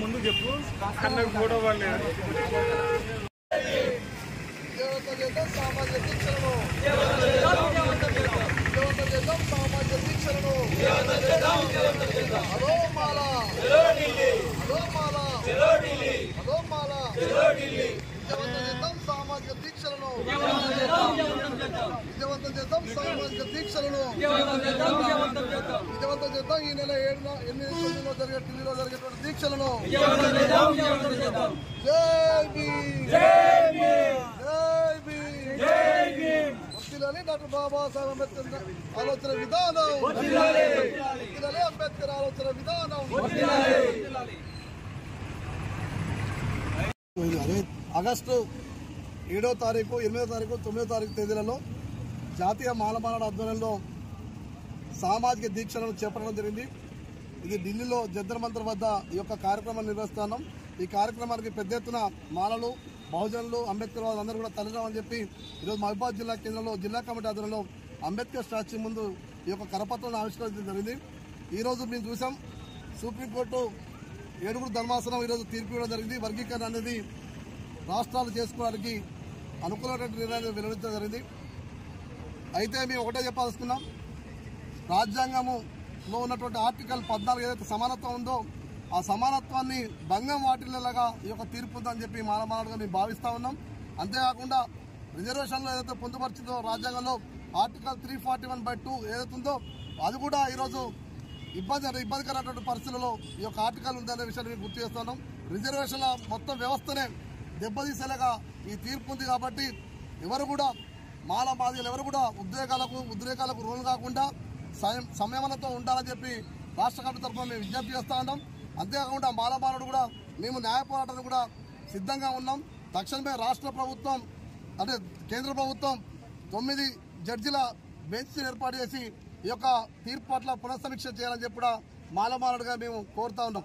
ముందు చెప్పు అన్నకు ఫోటో పడలేదు. సామాజిక దీక్షలను సామాజిక దీక్షలను హలో మాలా సామాజిక దీక్షలను విజయవంతం చేద్దాం. సామాజిక దీక్షలను విజయవంతం చేద్దాం. ఈ నెల 8-9 జరిగే ఢిల్లీలో జరిగేటువంటి దీక్షలను వర్ధిల్లాలి డాక్టర్ బాబాసాహెబ్ అంబేద్కర్ ఆలోచన విధానం, వర్ధిల్లాలి అంబేద్కర్ ఆలోచన విధానం. ఆగస్టు 7వ తారీఖు, 8వ తారీఖు, 9వ తారీఖు తేదీలలో జాతీయ మాలమానాడు ఆధ్వర్యంలో సామాజిక దీక్షలను చేపట్టడం జరిగింది. ఇది ఢిల్లీలో జంతర్ మంతర్ వద్ద ఈ యొక్క కార్యక్రమాన్ని నిర్వహిస్తున్నాం. ఈ కార్యక్రమానికి పెద్ద ఎత్తున మాలలు, బహుజనులు, అంబేద్కర్ వారు అందరూ కూడా తరలిరామని చెప్పి ఈరోజు మహబూబాబాద్ జిల్లా కేంద్రంలో జిల్లా కమిటీ ఆధ్వర్యంలో అంబేద్కర్ స్టాచ్యూ ముందు ఈ యొక్క కరపత్రాన్ని ఆవిష్కరించడం జరిగింది. ఈరోజు మేము చూసాం, సుప్రీంకోర్టు 7 ధర్మాసనం ఈరోజు తీర్పు ఇవ్వడం జరిగింది. వర్గీకరణ అనేది రాష్ట్రాలు చేసుకోవడానికి అనుకూలమైన నిర్ణయాన్ని వెలువరించడం జరిగింది. అయితే మేము ఒకటే చెప్పాల్సుకున్నాం, రాజ్యాంగంలో ఉన్నటువంటి ఆర్టికల్ 14 ఏదైతే సమానత్వం ఉందో ఆ సమానత్వాన్ని భంగం వాటిల్లేలాగా ఈ యొక్క తీర్పు ఉందని చెప్పి మాలమానాడుగా మేము భావిస్తూ ఉన్నాం. అంతేకాకుండా రిజర్వేషన్లో ఏదైతే పొందుపరిచిందో రాజ్యాంగంలో ఆర్టికల్ 341/2 ఏదైతే ఉందో అది కూడా ఈరోజు ఇబ్బందికరమైనటువంటి పరిస్థితుల్లో ఈ యొక్క ఆర్టికల్ ఉందనే విషయాన్ని మేము గుర్తు చేస్తున్నాం. రిజర్వేషన్ల మొత్తం వ్యవస్థనే దెబ్బతీసేలాగా ఈ తీర్పు ఉంది. కాబట్టి ఎవరు కూడా మాదిగలు ఎవరు కూడా ఉద్రేకాలకు రోలు కాకుండా సంయమనంతో ఉండాలని చెప్పి రాష్ట్ర కమిటీ తరఫున మేము విజ్ఞప్తి చేస్తూ ఉన్నాం. అంతేకాకుండా మాలమానాడు కూడా మేము న్యాయ పోరాటానికి కూడా సిద్ధంగా ఉన్నాం. తక్షణమే రాష్ట్ర ప్రభుత్వం అంటే కేంద్ర ప్రభుత్వం 9 జడ్జిల బెంచ్ ఏర్పాటు చేసి ఈ యొక్క తీర్పు పట్ల పునఃసమీక్ష చేయాలని చెప్పి కూడా మాలమానాడుగా మేము కోరుతా ఉన్నాం.